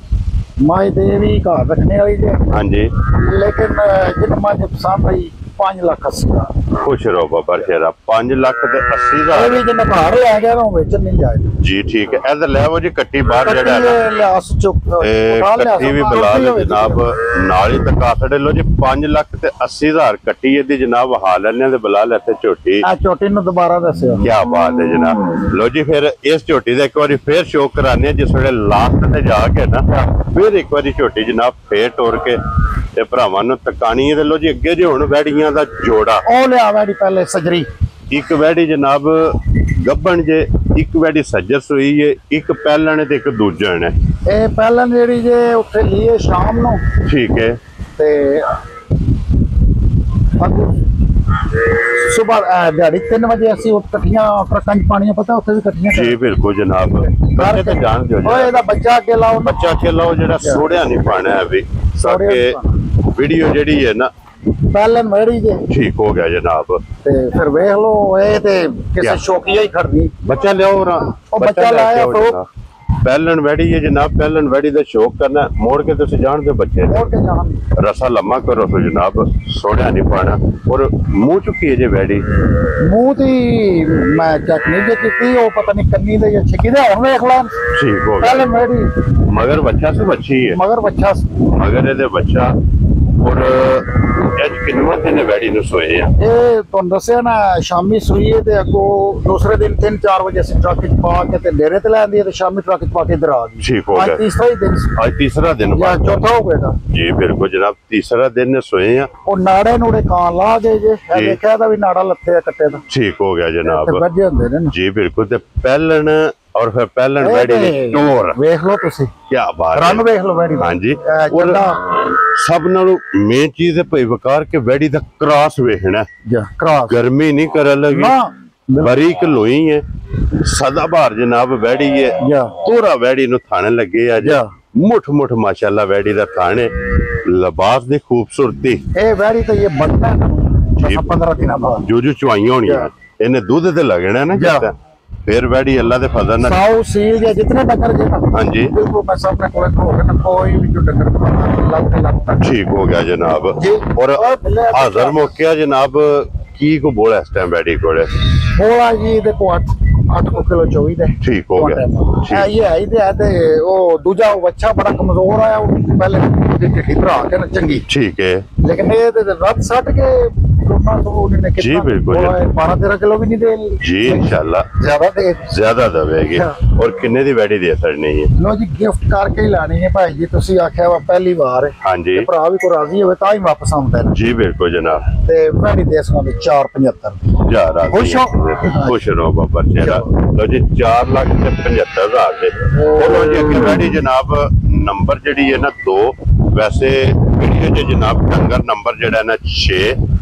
ਮਾਈ ਤੇ ਵੀ ਘਰ ਰੱਖਣੇ ਵਾਲੀ ਜੇ ਹਾਂਜੀ ਲੇਕਿਨ ਜਿੰਨ ਮਾਝ ਪਸੰਦ ਆਈ 5,80,000 खुश रहो बाबा शेरा 5,80,000 ਇਹ ਵੀ ਜਿੰਨ ਘਰ ਲੈ ਗਿਆ ਨਾ ਵਿੱਚ ਨਹੀਂ ਜਾਏ जी ठीक है इधर ले वो जी कट्टी बाहर जड़ा ਲਿਆਸ ਚੁੱਕ कट्टी भी बुला ले जनाब नाल ही तक आसड़े लो जी 5,80,000 कट्टी दी जनाब हाल ने ते बुला लेते झोटी आ झोटी नु दोबारा दस्यो क्या बात है जनाब लो जी फिर इस झोटी दा एक बारी फिर शो कराने जिस वेले लास्ट ते जाके ना फिर एक बारी झोटी जनाब फिर टोर के ਤੇ ਭਰਾਵਾਂ ਨੂੰ ਤਕਾਣੀ ਤੇ ਲੋ ਜੀ ਅੱਗੇ ਜੇ ਹੁਣ ਵੈੜੀਆਂ ਦਾ ਜੋੜਾ ਉਹ ਲਿਆ ਵੈੜੀ ਪਹਿਲੇ ਸਜਰੀ ਇੱਕ ਵੈੜੀ ਜਨਾਬ ਗੱਬਣ ਜੇ ਇੱਕ ਵੈੜੀ ਸੱਜਰ ਸੋਈ ਏ ਇੱਕ ਪਹਿਲਣ ਤੇ ਇੱਕ ਦੂਜਣ ਹੈ ਇਹ ਪਹਿਲਣ ਜਿਹੜੀ ਜੇ ਉੱਥੇ ਲਈਏ ਸ਼ਾਮ ਨੂੰ ਠੀਕ ਹੈ ਤੇ ਸੁਬਾਹ ਦਿਹਾੜੀ 3 ਵਜੇ ਅਸੀਂ ਉਹ ਇਕੱਠੀਆਂ ਟਰੱਕਾਂ 'ਚ ਪਾਣੀਆਂ ਪਤਾ ਉੱਥੇ ਵੀ ਇਕੱਠੀਆਂ ਜੀ ਬਿਲਕੁਲ ਜਨਾਬ ਬੱਚੇ ਤੇ ਜਾਣ ਦਿਓ ਓਏ ਇਹਦਾ ਬੱਚਾ ਅੱਗੇ ਲਾਓ ਬੱਚਾ ਅੱਗੇ ਲਾਓ ਜਿਹੜਾ ਸੋੜਿਆ ਨਹੀਂ ਪਾਣਾ ਹੈ ਵੀ ਸਾਕੇ ਵੀਡੀਓ ਜਿਹੜੀ ਹੈ ਨਾ ਪਹਿਲਾਂ ਮੇੜੀ ਜੇ ਠੀਕ ਹੋ ਗਿਆ ਜਨਾਬ ਤੇ ਫਿਰ ਵੇਖ ਲਓ ਇਹ ਤੇ ਕਿਸੇ ਸ਼ੌਕੀਆ ਹੀ ਖੜਦੀ ਬੱਚਾ ਲਿਆਓ ਰਾ ਉਹ ਬੱਚਾ ਲਾਇਆ ਪਹਿਲਣ ਵੈੜੀ ਹੈ ਜਨਾਬ, ਪਹਿਲਣ ਵੈੜੀ ਦਾ ਸ਼ੌਕ ਕਰਨਾ, ਮੋੜ ਕੇ ਤੁਸੀਂ ਜਾਣਦੇ ਬੱਚੇ ਨੇ। ਮੋੜ ਕੇ ਜਾਣ ਰਸਾ ਲੰਮਾ ਕਰੋ ਸੋ ਜਨਾਬ, ਸੋੜਿਆ ਨਹੀਂ ਪਾਣਾ। ਔਰ ਮੂੰਹ ਚੁੱਕੀ ਹੈ ਜੇ ਵੈੜੀ, ਮੂੰਹ ਦੀ ਮੈਂ ਚੈੱਕ ਨਹੀਂ ਜੇ ਕੀਤੀ, ਉਹ ਪਤਾ ਨਹੀਂ ਕੰਨੀ ਦੇ ਜਾਂ ਛਿੱਕੀ ਦੇ, ਹੁਣ ਵੇਖ ਲਾਂ ਠੀਕ ਹੋ ਪਹਿਲੇ ਗਿਆ। ਮੇਰੀ ਮਗਰ ਬੱਚਾ ਸੇ ਬੱਚੀ ਹੈ, ਮਗਰ ਬੱਚਾ ਮਗਰ ਇਹਦੇ ਬੱਚਾ। ਔਰ ਅੱਜ ਕਿੰਨੇ ਦਿਨ ਵੈੜੀ ਨੂੰ ਸੋਏ ਆ? ਇਹ ਤੁਹਾਨੂੰ ਦੱਸਿਆ ਨਾ, ਸ਼ਾਮੀ ਸੂਈ ਹੈ ਤੇ ਅੱਗੋਂ ਦੂਸਰੇ ਦਿਨ 3-4 ਵਜੇ ਅਸੀਂ ਟਰੱਕ 'ਚ ਪਾ ਕੇ ਤੇ ਡੇਰੇ ਤੇ ਲੈ ਆਂਦੀ ਹੈ ਤੇ ਸ਼ਾਮੀ ਟਰੱਕ 'ਚ ਪਾ ਕੇ ਇੱਧਰ ਆ ਗਈ। ਠੀਕ ਹੋ ਅੱਜ ਗਿਆ। ਤੀਸਰਾ ਹੀ ਦਿਨ ਸੀ ਅੱਜ ਤੀਸਰਾ ਦਿਨ ਜਾਂ ਚੌਥਾ ਹੋ ਗਿਆ। ਜੀ ਬਿਲਕੁਲ ਜਨਾਬ, ਤੀਸਰਾ ਦਿਨ ਸੋਏ ਆ। ਉਹ ਨਾੜੇ ਨੂੜੇ ਕਾਂ ਲਾ ਗਏ ਜੇ, ਇਹ ਜੀ। ਦੇਖਿਆ ਤਾਂ ਵੀ ਨਾੜਾ ਲੱਥੇ ਆ ਕੱਟੇ ਦਾ, ਠੀਕ ਹੋ ਗਿਆ ਤੇ ਜਨਾਬ। ਵੱਜੇ ਹੁੰਦੇ ਨੇ ਨਾ। ਜੀ ਬਿਲਕੁਲ। ਤੇ ਪਹਿਲਣ ਔਰ ਫਿਰ ਪਹਿਲਣ ਵੈੜੀ ਦੀ ਟੋਰ, ਵੇਖ ਲਓ ਤੁਸੀਂ, ਕੀ ਬਾਤ ਰੰਗ ਹੈ। ਵੇਖ ਲਓ ਵੈੜੀ ਦਾ। ਹਾਂਜੀ। ਇਹ ਔਰ ਚੱਡਾ ਸਭ ਨਾਲੋਂ ਮੇਨ ਚੀਜ਼ ਹੈ ਭਈ ਵਕਾਰ ਕੇ ਵੈੜੀ ਦਾ ਕ੍ਰਾਸ ਵੇਖਣਾ। ਜਾਂ ਕ੍ਰਾਸ ਗਰਮੀ ਨਹੀਂ ਕਰਨ ਲੱਗੀ, ਨਾ ਬਰੀਕ ਲੋਈ ਹੈ, ਸਦਾ ਬਾਹਰ ਜਨਾਬ ਵੈੜੀ ਹੈ। ਜਾਂ ਤੋਰਾ ਵੈੜੀ ਨੂੰ ਥਾਣੇ ਲੱਗੇ ਆ ਜੀ, ਜਾਂ ਮੁੱਠ ਮੁੱਠ ਮਾਸ਼ਾਅੱਲਾ ਵੈੜੀ ਦਾ ਥਾਣੇ, ਲਿਬਾਸ ਦੀ ਖੂਬਸੂਰਤੀ, ਇਹ ਵੈੜੀ ਤਾਂ ਇਹ ਬੰਦਾ ਜੀ। 15 ਦਿਨਾਂ ਬਾਅਦ ਜੋ ਜੋ ਚਵਾਈਆਂ ਹੋਣੀਆਂ, ਇਹਨੇ ਦੁੱਧ ਤੇ ਲੱਗਣਾ ਨਾ ਜਾਂ। ਜਿੱਦਾਂ, ਫਿਰ ਵੈੜੀ ਅੱਲਾ ਦੇ ਫਜ਼ਲ ਨਾਲ। ਸਾਊ ਸੀਲ ਜਾਂ ਜਿਤਨੇ ਡੰਗਰ ਜੇ ਨਾ, ਹਾਂਜੀ ਬਿਲਕੁਲ ਮੈਂ ਸਾਹਮਣੇ ਕੋਲੇ ਖੋ ਕੇ ਨਾ, ਕੋਈ ਵੀ ਜੋ ਡੰਗਰ ਲੱਗ ਤੱਕ ਠੀਕ ਹੋ ਗਿਆ ਜਨਾਬ। ਜੀ। ਔਰ ਔਰ ਬਿੱਲੇ ਹਾਜ਼ਰ ਮੌਕਿਆ ਜਨਾਬ, ਕੀ ਕੋ ਬੋਲਾ ਇਸ ਟਾਈਮ ਵੈੜੀ ਕੋਲੇ? ਬੋਲਾ ਜੀ ਦੇ ਕੋ 8 ਕਿਲੋ 24 ਦੇ। ਠੀਕ ਹੋ ਗਿਆ। ਠੀਕ। ਇਹ ਹੈ ਇਹਦੇ ਆ ਤੇ ਉਹ ਦੂਜਾ ਉਹ ਬੱਚਾ ਬੜਾ ਕਮਜ਼ੋਰ ਆਇਆ, ਉਹ ਪਹਿਲੇ ਉਹਦੀ ਢਿੱਡੀ ਭਰਾ ਕੇ ਨਾ ਚੰਗੀ, ਠੀਕ ਹੈ ਲੇਕਿਨ ਇਹ ਤੇ ਰੱਤ ਸੱਟ ਕੇ ਦੋਨਾਂ ਤੋਂ ਉਹਨੇ ਜੀ, ਬਿਲਕੁਲ। 12-13 ਕਿਲੋ ਵੀ ਨਹੀਂ ਦੇ ਜੀ ਇੰਸ਼ਾਅੱਲਾ ਜ਼ਿਆਦਾ ਦੇ। ਜ਼ਿਆਦਾ ਦਵੇਗੀ। ਔਰ ਕਿੰਨੇ ਦੀ ਵੈੜੀ ਦੇ ਸਕਣੀ ਹੈ? ਲੋ ਜੀ ਗਿਫਟ ਕਰਕੇ ਹੀ ਲਾਣੀ ਹੈ ਭਾਈ ਜੀ, ਤੁਸੀਂ ਆਖਿਆ ਵਾ ਪਹਿਲੀ ਵਾਰ ਹੈ ਹਾਂਜੀ ਤੇ ਭਰਾ ਵੀ ਕੋ ਰਾਜ਼ੀ ਹੋਵੇ ਤਾਂ ਹੀ ਵਾਪਸ ਆਉਂਦਾ ਹੈ। ਜੀ ਬਿਲਕੁਲ ਜਨਾਬ। ਤੇ ਭੈਣੀ ਦੇ ਸਮਾਂ 475 ਜਾ ਰਾਜ਼ੀ ਖੁਸ਼ ਹੋ? ਖੁਸ਼ ਰਹੋ ਬਾਬਾ ਚੇਰਾ। ਲੋ ਜੀ 4,75,000 ਦੇ। ਬੋਲੋ ਜੀ ਅੱਗੇ ਵੈੜੀ ਜਨਾਬ, ਨੰਬਰ ਜਿਹੜੀ ਹੈ ਨਾ 2, ਵੈਸੇ ਵੀਡੀਓ 'ਚ ਜਨਾਬ ਡੰਗਰ ਨੰਬਰ ਜਿਹੜਾ ਨਾ 6,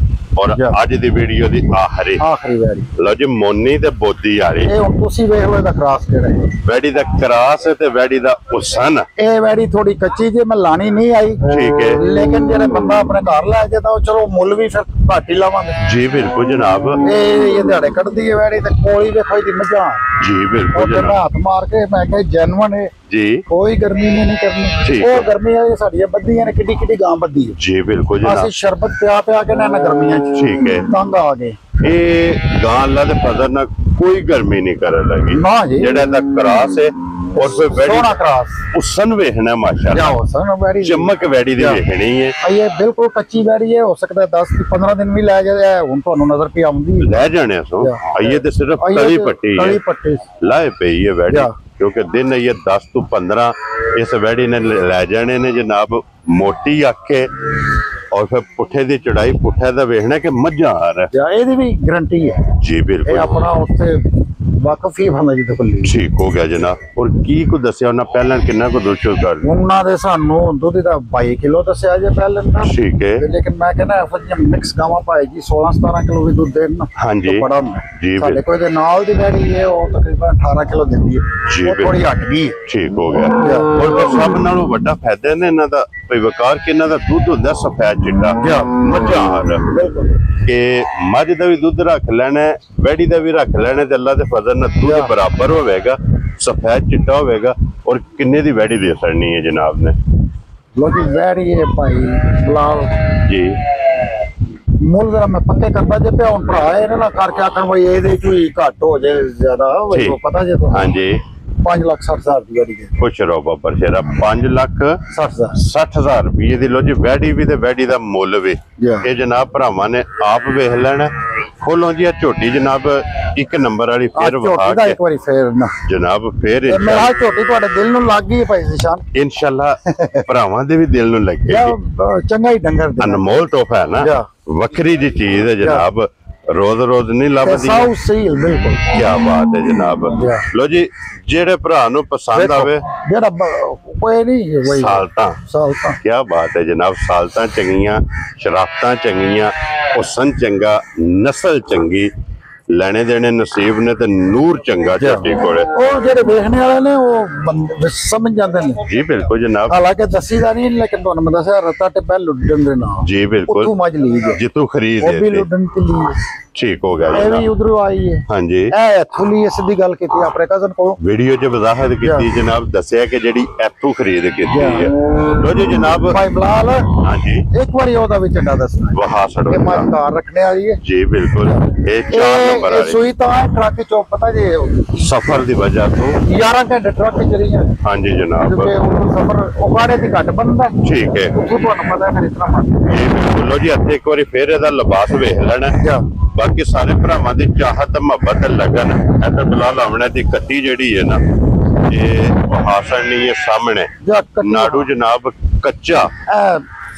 ਔਰ ਜੀ। ਅੱਜ ਦੀ ਵੀਡੀਓ ਦੀ ਆਖਰੀ। ਆਖਰੀ ਵਾਰੀ ਲੋ ਜੀ ਮੋਨੀ ਤੇ ਬੋਦੀ ਆ ਰਹੀ। ਇਹ ਹੁਣ ਤੁਸੀਂ ਵੇਖ ਲਓ ਇਹਦਾ ਕ੍ਰਾਸ ਕਿਹੜਾ ਹੈ। ਵੈੜੀ ਦਾ ਕਰਾਸ ਤੇ ਵੈੜੀ ਦਾ ਹੁਸਨ। ਇਹ ਵੈੜੀ ਥੋੜੀ ਕੱਚੀ ਜੇ, ਮੈਂ ਲਾਣੀ ਨਹੀਂ ਆਈ, ਠੀਕ ਹੈ। ਲੇਕਿਨ ਜਿਹੜੇ ਬੰਦਾ ਆਪਣੇ ਘਰ ਲੈ ਕੇ ਤਾਂ ਉਹ ਚਲੋ ਮੁੱਲ ਵੀ ਫਿਰ ਘੱਟ ਹੀ ਲਾਵਾਂਗੇ। ਜੀ ਬਿਲਕੁਲ ਜਨਾਬ। ਇਹ ਦਿਹਾੜੇ ਕੱਢਦੀ ਹੈ ਵੈੜੀ ਤੇ ਕੋਲੀ ਵੇਖੋ ਇਹਦੀ ਮੱਝਾਂ। ਜੀ ਉਹ ਬਿਲਕੁਲ ਤੇ ਮੈਂ ਜਨਾਬ। ਹੱਥ ਮਾਰ ਕੇ ਮੈਂ ਕਿਹਾ ਜੈਨੂਅਨ ਹੈ, ਜੀ ਕੋਈ ਗਰਮੀ ਨਹੀਂ ਕਰਨੀ। ਠੀਕ ਉਹ ਹੈ। ਗਰਮੀ ਆ ਸਾਡੀਆਂ ਬੱਦੀਆਂ ਨੇ, ਕਿੱਡੀ ਕਿੱਡੀ ਗਾਂ ਬੱਦੀ ਹੈ। ਜੀ ਬਿਲਕੁਲ ਅਸੀਂ ਜਨਾਬ। ਸ਼ਰਬਤ ਪਿਆ ਪਿਆ ਕੇ ਨਾ ਗਰਮੀਆਂ ਚ ਠੀਕ ਹੈ। ਤੰਗ ਆ ਗਏ। ਇਹ ਗਾਂ ਅੱਲਾ ਦੇ ਫਜ਼ਲ ਨਾਲ ਕੋਈ ਗਰਮੀ ਨਹੀਂ ਕਰਨ ਲੱਗੀ। ਨਾ ਜੀ। ਜਿਹੜਾ ਇਹਦਾ ਕਰਾਸ ਹੈ ਔਰ ਫਿਰ ਵੈੜੀ ਸੋਹਣਾ ਕ੍ਰਾਸ ਹੁਸਨ ਵੇਖਣਾ ਮਾਸ਼ਾਅੱਲਾ, ਜਾਓ ਸਨ ਵੈੜੀ ਚਮਕ ਵੈੜੀ ਦੀ ਜਾ। ਵੇਖਣੀ ਹੈ। ਇਹ ਬਿਲਕੁਲ ਕੱਚੀ ਵੈੜੀ ਹੈ, ਹੋ ਸਕਦਾ 10-15 ਦਿਨ ਵੀ ਲੈ ਜਾਏ, ਹੁਣ ਤੁਹਾਨੂੰ ਨਜ਼ਰ ਪਈ ਆਉਂਦੀ ਹੈ। ਲੈ ਜਾਣੇ ਸੋ ਜਾ। ਆਈਏ ਤੇ ਸਿਰਫ ਆਈਏ ਤਲੀ ਤੇ ਪੱਟੀ ਤਲੀ ਹੈ, ਪੱਟੀ ਲਾਏ ਪਈ ਹੈ ਵੈੜੀ, ਜਾ। ਕਿਉਂਕਿ ਦਿਨ ਇਹ 10 ਤੋਂ 15 ਇਸ ਵੈੜੀ ਨੇ ਲੈ ਜਾਣੇ ਨੇ ਜਨਾਬ। ਮੋਟੀ ਆਖੇ ਔਰ ਫਿਰ ਪੁੱਠੇ ਦੀ ਚੜਾਈ, ਪੁੱਠੇ ਦਾ ਵੇਖਣਾ ਕਿ ਮੱਝਾਂ ਆ ਰਹਾ। ਜਾਂ ਇਹਦੀ ਵੀ ਗਰੰਟੀ ਹੈ। ਜੀ ਇਹ ਬਿਲਕੁਲ ਆਪਣਾ ਉੱਥੇ ਵਾਕਫ ਹੀ ਬੰਦਾ ਜੀ ਤੇ ਕੋਲ ਠੀਕ ਹੋ ਗਿਆ ਜਨਾਬ। ਔਰ ਕੀ ਕੋ ਦੱਸਿਆ ਉਹਨਾਂ ਪਹਿਲਾਂ ਕਿੰਨਾ ਕੋ ਦੁੱਧ ਕਰ? ਉਹਨਾਂ ਦੇ ਸਾਨੂੰ ਦੁੱਧ ਦਾ 22 ਕਿਲੋ ਦੱਸਿਆ ਜੇ ਪਹਿਲਾਂ ਤਾਂ, ਠੀਕ ਹੈ। ਲੇਕਿਨ ਮੈਂ ਕਹਿੰਦਾ ਇਹੋ ਜਿਹੀਆਂ ਮਿਕਸ ਗਾਵਾਂ ਭਾਈ ਜੀ 16-17 ਕਿਲੋ ਵੀ ਦੁੱਧ ਦੇਣ ਨਾ, ਹਾਂਜੀ। ਤਾਂ ਬੜਾ ਹੁੰਦਾ। ਜੀ ਸਾਡੇ ਕੋਲ ਦੇ ਨਾਲ ਦੀ ਵੈੜੀ ਹੈ, ਉਹ ਤਕਰੀਬਨ 18 ਕਿਲੋ ਦਿੰਦੀ ਜੀ ਹੈ, ਉਹ ਥੋੜੀ ਹਟ ਗਈ ਹੈ। ਠੀਕ ਹੋ ਗਿਆ। ਜਾ। ਔਰ ਫਿਰ ਸਭ ਨਾਲੋਂ ਵੱਡਾ ਫਾਇਦਾ ਨੇ ਇਹਨਾਂ ਦਾ ਭਈ ਵਕਾਰ ਕਿ ਇਹਨਾਂ ਦਾ ਦੁੱਧ ਹੁੰਦਾ ਸਫੈਦ ਚਿੱਟਾ, ਜਾ। ਮੱਝਾਂ ਹਾਰ ਬਿਲਕੁਲ ਕਿ ਮੱਝ ਦਾ ਵੀ ਦੁੱਧ ਰੱਖ ਲੈਣਾ ਹੈ, ਵੈੜੀ ਦਾ ਵੀ ਰੱਖ ਲੈਣਾ ਤੇ ਅੱਲਾ ਦੇ ਫਜ਼ਲ ਨਾਲ ਦੁੱਧ ਜਾ। ਬਰਾਬਰ ਹੋਵੇਗਾ, ਸਫੈਦ ਚਿੱਟਾ ਹੋਵੇਗਾ। ਔਰ ਕਿੰਨੇ ਦੀ ਵੈੜੀ ਦੇ ਸਰਨੀ ਹੈ ਜਨਾਬ ਨੇ? ਲੋ ਜੀ ਵੈੜੀ ਹੈ ਭਾਈ ਬਲਾਲ, ਜੀ ਮੁੱਲ ਜਰਾ ਮੈਂ ਪੱਕੇ ਕਰਦਾ ਜੇ ਪਿਆ, ਹੁਣ ਭਰਾ ਇਹਨਾਂ ਨਾਲ ਕਰਕੇ ਆਖਣ ਬਈ ਇਹਦੇ ਚ ਹੀ ਘੱਟ ਹੋ ਜਾਏ ਜ਼ਿਆਦਾ, ਉਹ ਠੀਕ। ਪਤਾ ਜੇ ਤੁਹਾਨੂੰ ਹਾਂਜੀ 5,60,000 ਦੀ ਵੈੜੀ ਦੇ ਖੁਸ਼ ਰਹੋ ਬਾਬਾ ਸ਼ੇਰਾ। 5,60,000 5,60,000 ਰੁਪਏ ਦੀ। ਲੋ ਜੀ ਵੈੜੀ ਵੀ ਤੇ ਵੈੜੀ ਦਾ ਮੁੱਲ ਵੀ ਜਾ। ਇਹ ਜਨਾਬ ਭਰਾਵਾਂ ਨੇ ਆਪ ਵੇਖ ਲੈਣਾ। ਖੋਲੋ ਜੀ ਆ ਝੋਟੀ ਜਨਾਬ, ਇੱਕ ਨੰਬਰ ਵਾਲੀ ਆ ਫਿਰ ਵਿਖਾ ਝੋਟੀ ਦਾ ਕੇ ਇੱਕ ਵਾਰੀ ਫੇਰ ਨਾ, ਜਨਾਬ ਫਿਰ ਤੇ ਮੈਂ ਆ ਝੋਟੀ ਤੁਹਾਡੇ ਦਿਲ ਨੂੰ ਲੱਗ ਗਈ ਭਾਈ ਨਿਸ਼ਾਨ, ਇਨਸ਼ਾਅੱਲਾ ਭਰਾਵਾਂ ਦੇ ਵੀ ਦਿਲ ਨੂੰ ਜਾਂ ਲੱਗੇਗੀ। ਚੰਗਾ ਹੀ ਡੰਗਰ ਦੇ ਅਨਮੋਲ ਤੋਹਫਾ ਹੈ ਨਾ, ਜਾ। ਵੱਖਰੀ ਜੀ ਚੀਜ਼ ਹੈ ਜਨਾਬ, ਰੋਜ਼ ਰੋਜ਼ ਨਹੀਂ ਲੱਭਦੀ। ਸਾਊ ਸੀਲ ਬਿਲਕੁਲ। ਕੀ ਬਾਤ ਹੈ ਜਨਾਬ। ਜਾ। ਲੋ ਜੀ ਜਿਹੜੇ ਭਰਾ ਨੂੰ ਪਸੰਦ ਆਵੇ, ਜਿਹੜਾ ਕੋਈ ਨਹੀਂ ਬਈ ਸਾਲਤਾਂ, ਸਾਲਤਾਂ ਕੀ ਬਾਤ ਹੈ ਜਨਾਬ। ਸਾਲਤਾਂ ਚੰਗੀਆਂ, ਸ਼ਰਾਫਤਾਂ ਚੰਗੀਆਂ, ਹੁਸਨ ਚੰਗਾ, ਨਸਲ ਚੰਗੀ, ਲੈਣੇ ਦੇਣੇ ਨਸੀਬ ਨੇ ਤੇ ਨੂਰ ਚੰਗਾ ਝੋਟੀ ਕੋਲੇ। ਉਹ ਜਿਹੜੇ ਵੇਖਣੇ ਵਾਲੇ ਨੇ ਉਹ ਬੰਦੇ ਸਮਝ ਜਾਂਦੇ ਨੇ। ਜੀ ਬਿਲਕੁਲ ਜਨਾਬ। ਹਾਲਾਂਕਿ ਦੱਸੀਦਾ ਨਹੀਂ, ਲੇਕਿਨ ਤੁਹਾਨੂੰ ਮੈਂ ਦੱਸਿਆ ਰਤਾ ਟਿੱਬਾ ਲੁੱਟਣ ਦੇ ਨਾਲ ਜੀ ਬਿਲਕੁਲ। ਉੱਥੋਂ ਮੱਝ ਲਈ ਜੇ ਜਿੱਤੋਂ ਖਰੀਦ ਉਹ ਵੀ ਦੇ ਲੁੱਟਣ ਤੇ ਲਈ ਠੀਕ ਹੋ ਗਿਆ ਇਹ ਵੀ ਉਧਰੋਂ ਆਈ ਹੈ। ਹਾਂਜੀ ਇਹ ਖੁੱਲੀ ਇਸ ਦੀ ਗੱਲ ਕੀਤੀ ਆਪਣੇ ਕਜ਼ਨ ਕੋਲੋਂ, ਵੀਡੀਓ 'ਚ ਵਜ਼ਾਹਤ ਕੀਤੀ ਜਨਾਬ, ਦੱਸਿਆ ਕਿ ਜਿਹੜੀ ਇੱਥੋਂ ਖਰੀਦ ਕੀਤੀ ਹੈ। ਲੋ ਜੀ ਜਨਾਬ ਭਾਈ ਬਲਾਲ ਹਾਂਜੀ ਇੱਕ ਵਾਰੀ ਉਹਦਾ ਵੀ ਝੰਡਾ ਦੱਸਣਾ ਵਹਾਸੜ ਇਹ ਮੈਂ ਘਰ ਰੱਖਣੇ ਵਾਲੀ ਹੈ ਜੀ ਬਿਲਕੁਲ। ਇਹ 4 ਨੰਬਰ ਇਹ ਵਾਲੀ ਸੂਈ ਤਾਂ ਹੈ ਟਰੱਕ ਚੋਂ ਪਤਾ ਜੇ ਸਫਰ ਦੀ ਵਜ੍ਹਾ ਤੋਂ 11 ਘੰਟੇ ਟਰੱਕ ਚਲੀ ਹੈ ਹਾਂਜੀ ਜਨਾਬ ਕਿਉਂਕਿ ਉਹ ਸਫਰ ਉਗਾੜੇ ਦੀ ਘੱਟ ਬੰਦਾ ਠੀਕ ਹੈ ਉੱਥੋਂ ਤੁਹਾਨੂੰ ਪਤਾ ਫਿਰ ਇਤਨਾ ਮਨ ਜੀ ਬਿਲਕੁਲ। ਲੋ ਜੀ ਇੱਥੇ ਇੱਕ ਵਾਰੀ ਫੇਰ ਇਹਦਾ ਲਿਬਾਸ ਵੇਖ ਲੈਣਾ। ਬਾਕੀ ਸਾਰੇ ਭਰਾਵਾਂ ਦੀ ਚਾਹਤ ਮੁਹੱਬਤ ਲਗਨ ਇੱਧਰ ਬਲਾਲ ਆਵਣਾ ਦੀ ਕੱਟੀ ਜਿਹੜੀ ਹੈ ਨਾ ਇਹ ਵਹਾਸੜ ਨਹੀਂ ਹੈ ਸਾਹਮਣੇ ਨਾੜੂ ਜਨਾਬ ਕੱਚਾ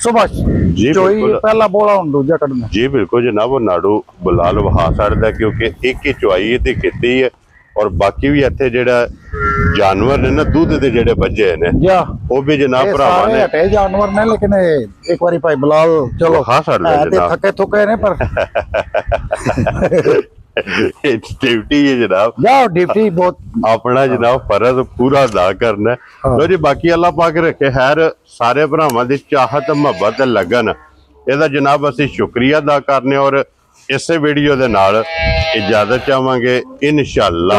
ਸੁਭਾ ਜੀ ਚੋਈ ਬਿਲਕੁਲ। ਪਹਿਲਾ ਬੋਲਾ ਹੁਣ ਦੂਜਾ ਕੱਢਣਾ ਜੀ ਬਿਲਕੁਲ ਜਨਾਬ ਉਹ ਨਾੜੂ ਬਲਾਲ ਵਹਾਸੜ ਦਾ ਕਿਉਂਕਿ ਇੱਕ ਹੀ ਚੁਆਈ ਤੇ ਕੀਤੀ ਹੈ ਔਰ ਬਾਕੀ ਵੀ ਇੱਥੇ ਜਿਹੜਾ ਜਾਨਵਰ ਨੇ ਨਾ ਦੁੱਧ ਦੇ ਜਿਹੜੇ ਬੱਜੇ ਨੇ ਉਹ ਵੀ ਜਨਾਬ ਭਰਾਵਾਂ ਨੇ ਹਟੇ ਜਾਨਵਰ ਨੇ ਲੇਕਿਨ ਇੱਕ ਵਾਰੀ ਭਾਈ ਬਲਾਲ ਚਲੋ ਵਹਾਸੜ ਦਾ ਜਨਾਬ ਥੱਕੇ ਥੁੱਕੇ ਨੇ ਪਰ ਡਿਊਟੀ ਹੈ ਜਨਾਬ ਜਾਓ ਡਿਊਟੀ ਬਹੁਤ ਆਪਣਾ ਜਨਾਬ ਫਰਜ਼ ਪੂਰਾ ਅਦਾ ਕਰਨਾ। ਲੋ ਜੀ ਬਾਕੀ ਅੱਲਾਹ ਪਾਕ ਰੱਖੇ ਖੈਰ ਸਾਰੇ ਭਰਾਵਾਂ ਦੀ ਚਾਹਤ ਮੁਹੱਬਤ ਲਗਨ ਇਹਦਾ ਜਨਾਬ ਅਸੀਂ ਸ਼ੁਕਰੀਆ ਅਦਾ ਕਰਨੇ ਔਰ ਇਸੇ ਵੀਡੀਓ ਦੇ ਨਾਲ ਇਜਾਜ਼ਤ ਚਾਹਾਂਗੇ ਇਨਸ਼ਾਅੱਲਾ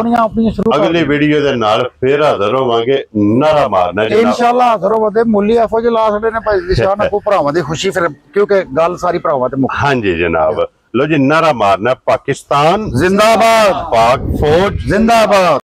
ਅਗਲੀ ਵੀਡੀਓ ਦੇ ਨਾਲ ਫੇਰ ਹਾਜ਼ਰ ਹੋਵਾਂਗੇ। ਨਾਰਾ ਮਾਰਨਾ ਜਨਾਬ ਇਨਸ਼ਾਅੱਲਾ ਹਾਜ਼ਰ ਹੋਵਾਂਗੇ। ਮੁੱਲੀ ਆਫੋ ਜੇ ਲਾ ਛੜੇ ਨੇ ਭਾਈ ਨਿਸ਼ਾਨ ਕੋ ਭਰਾਵਾਂ ਦੀ ਖੁਸ਼ੀ ਫਿਰ ਕਿਉਂਕਿ ਗੱਲ ਸਾਰੀ ਭਰਾਵਾਂ ਤੇ ਮੁੱਕ ਹਾਂਜੀ ਜਨਾਬ। लो जी नारा मारना पाकिस्तान जिंदाबाद, पाक फौज जिंदाबाद।